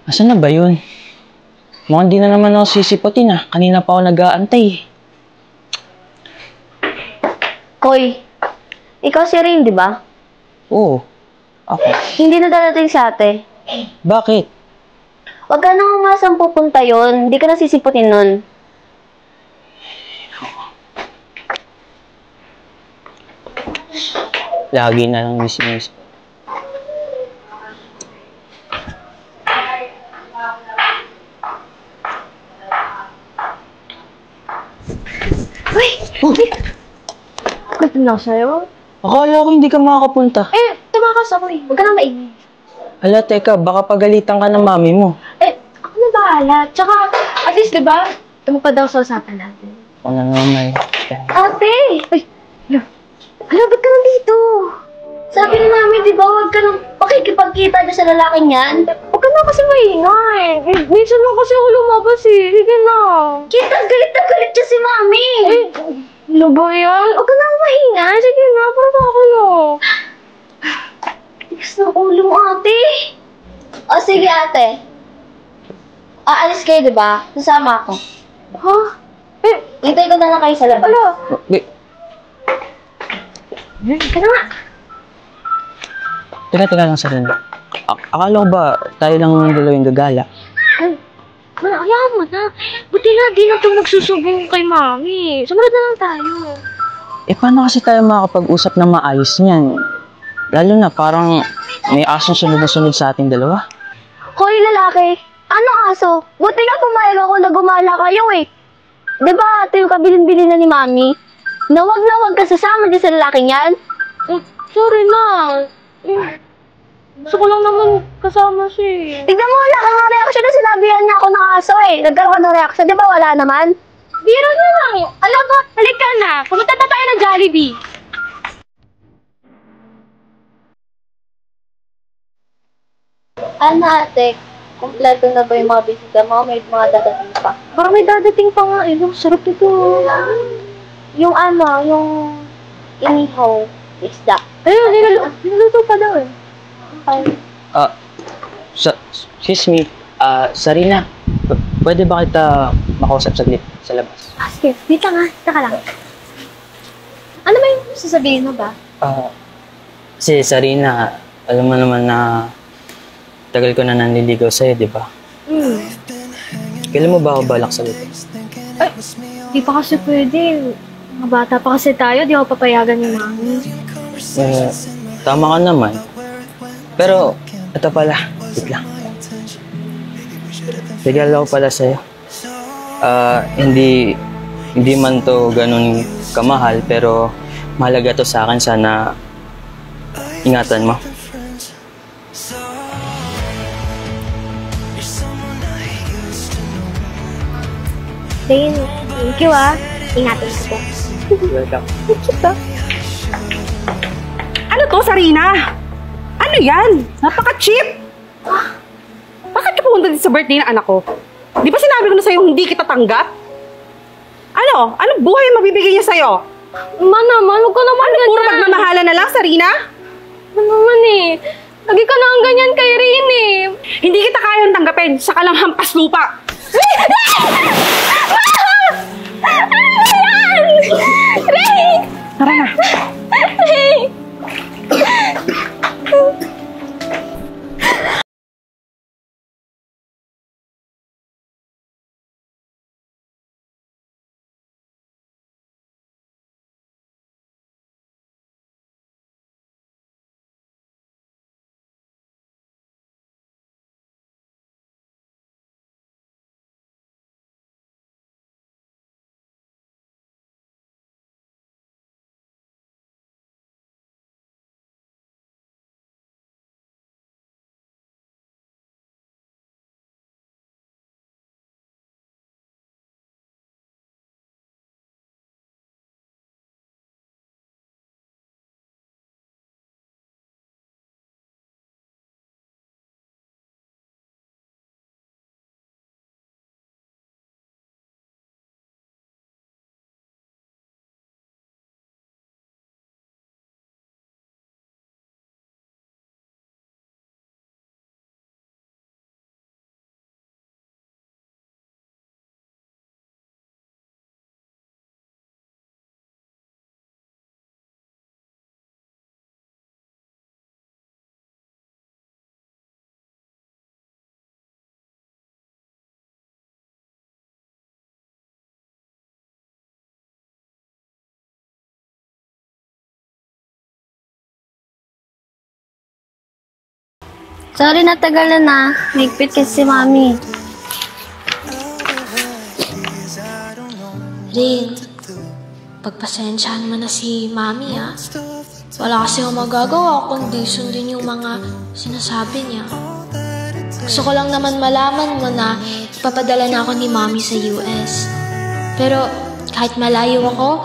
Asan na ba yun? Mukhang di na naman ako sisipotin ah. Kanina pa ako nag-aantay. Koy, ikaw si Rin, di ba? Oo. Ako. Hindi na darating sa ate. Bakit? Huwag ka nang umasang pupunta yun. Hindi ka na sisiputin nun. Lagi na lang miss. Uy! Ba't na sa'yo? Akala ko hindi ka makakapunta. Tumakas ako eh. Huwag ka nang maingay. Hala, teka, baka pagalitan ka ng mami mo. Ako na bahala. Tsaka, at least, di ba? Tumupad daw sa usapan natin. Ako na naman. Ate! Ay! Hala, ba't ka nandito? Sabi na namin, di ba, huwag ka nang pakikipagkita na sa lalaking yan. Huwag ka na kasi maingay. Minsan lang kasi ako lumabas eh. Sige na. Kita, galit na galit siya si mami. Ano ba yan? Huwag ka na maingay. Sige na, para sa akin o. Tigas ng ulo mo, ate. O, sige, ate. Aalis kayo, di ba? Sasama ako. Ha? Hintay ko na lang kayo sa labas. Ano? Ka na nga. Teka lang sa rin. Akala ko ba tayo lang dalawa yung gagala? Hayaan mo na. Buti nga di na ito nagsusubong kay mami. Sumunod na lang tayo. Paano kasi tayo makakapag-usap na maayos niyan? Lalo na parang may asong sunod na sunod sa ating dalawa. Hoy, lalaki. Anong aso? Buti nga pumayag ako na gumala kayo eh. Diba ate yung kabilin-bilin na ni mami? Na wag ka sasama dyan sa lalaking yan? Sorry na. Gusto ko lang naman kasama siya. Tignan mo, wala kang reaction na sinabihan niya ako ng aso eh. Nagkaroon ka ng reaction, di ba wala naman? Biro na lang. Alam ba, halika na. Pumunta na tayo ng Jollibee. Ano ate, kompleto na ba yung mga bisita mo? May mga dadating pa? Parang may dadating pa nga eh. Sarap nito. Yung inihaw isda. Ayun, niluto pa daw eh. Okay. Excuse me, Sarina, pwede ba kita makausap saglit sa labas? Sige, wait lang ha. Taka lang. Ano ba yung sasabihin mo ba? Si Sarina, alam mo naman na tagal ko na nanliligaw sa'yo, di ba? Kailan mo ba ako balak sagutin? Ay, di pa kasi pwede. Mga bata pa kasi tayo, di ako papayagan ni mami. Tama ka naman. Pero, ito pala, wait lang. Regalo ko pala sa'yo. Hindi man to ganun kamahal, pero mahalaga to sa akin. Sana ingatan mo. Dane, thank you ah. Ingatan ko po. Welcome. Ano to, Sarina? Ano yan? Napaka-cheap! Bakit ka pumunta dito sa birthday ng anak ko? Di ba sinabi ko na sa'yo hindi kita tanggap? Ano? Anong buhay ang mabibigay niya sa'yo? Ma naman, huwag ka naman ganyan. Puro magmamahala na lang, Sarina? Ano naman eh. Lagi ka na ang ganyan kay Rin eh. Hindi kita kayang tanggapin. Saka lang hampas lupa. Tara na. Sorry na tagalan na. Mahigpit kasi si Mami. Rin, pagpasensyahan mo na si Mami, ha? Wala kasi akong magagawa kundi sundin yung mga sinasabi niya. Gusto ko lang naman malaman mo na ipapadala na ako ni Mami sa US. Pero kahit malayo ako,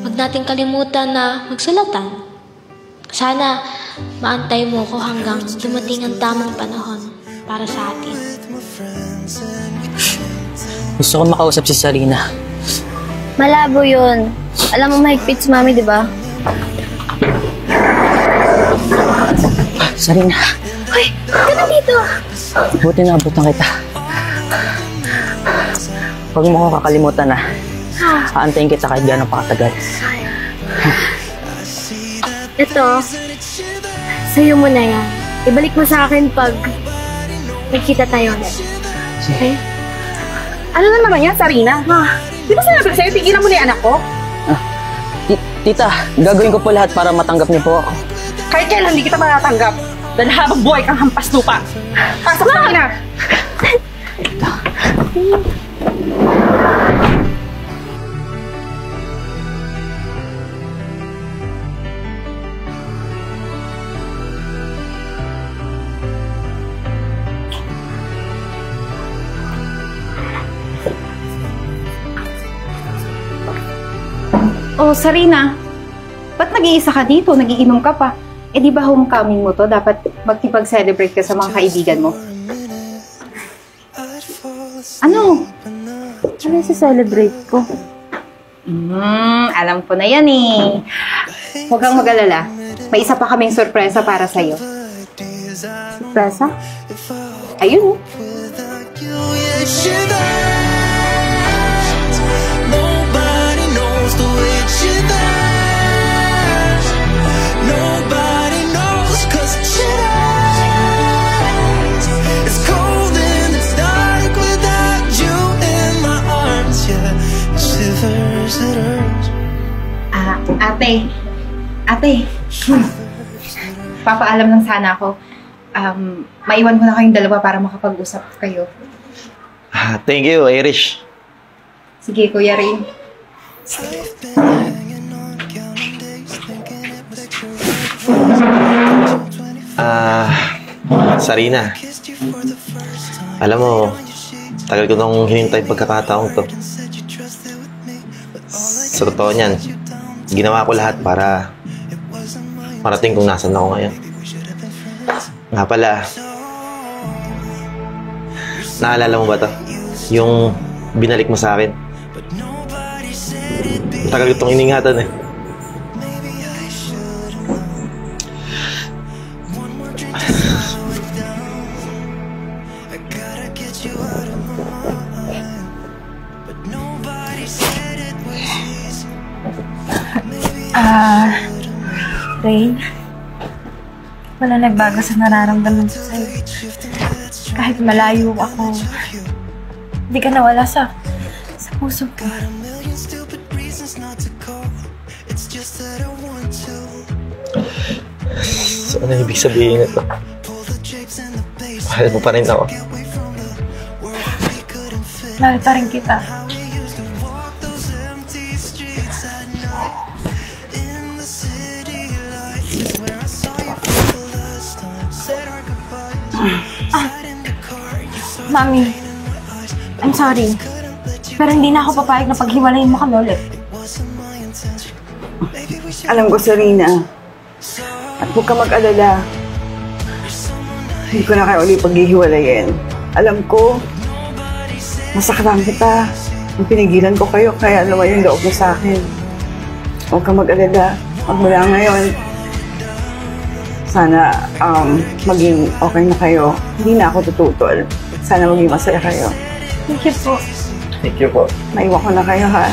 wag nating kalimutan na magsulatan. Sana maantay mo ko hanggang dumating ang tamang panahon para sa atin. Gusto ko makausap si Sarina. Malabo yun. Alam mo mahigpit si Mami, di ba? Sarina, Hoy, ka na dito. buti na abutan kita. Huwag mo ko kakalimutan na. Aantayin kita kahit gano'n pa katagal. Ito, sa'yo mo na yan. Ibalik mo sa akin pag nagkita tayo ulit. Okay? Ano na naman yan, Sarina? Di ba sinabi ko sa'yo, tigilan mo na yung anak ko? Tita, gagawin ko po lahat para matanggap niyo po ako. Kahit kailan hindi kita matatanggap. Dahil habang buhay kang hampas lupa. Pasok na na! Oh, Sarina, ba't nag-iisa ka dito? Nagiinom ka pa. Eh di ba homecoming mo to? Dapat magkipag-celebrate ka sa mga kaibigan mo. Ano? Ano yung celebrate ko? Alam ko na yan eh. Huwag kang mag-alala. May isa pa kaming sorpresa para sa'yo. Sorpresa? Ayun. Ate, papaalam lang sana ako. Maiwan ko na kayong dalawa para makapag-usap kayo. Thank you, Irish. Sige, Kuya Rain. Sarina. Alam mo, tagal ko nang hinintay pagkakataong to. Sa totoo niyan, ginawa ko lahat para marating kung nasan ako ngayon. Nga pala, naalala mo ba to? Yung binalik mo sa akin. Tagal ko itong iningatan eh. Rain, wala nagbago sa nararamdaman ko sa'yo. Kahit malayo ako, hindi ka nawala sa puso ko. So, ano ibig sabihin nito? Mahal mo pa rin ako. Mahal pa rin kita. Mami, I'm sorry. Pero hindi na ako papayag na paghiwalayin mo kami ulit. Alam ko, Sarina. At huwag ka mag-alala. Hindi ko na kayo ulit paghihiwalayin. Alam ko, masaktan kita. Ang pinigilan ko kayo, kaya lumayo yung loob mo sa akin. Huwag ka mag-alala. Magmula ngayon, sana maging okay na kayo. Hindi na ako tututol. Sana maging masaya kayo. Thank you po. Thank you po. Maiwan ko na kayo, ha?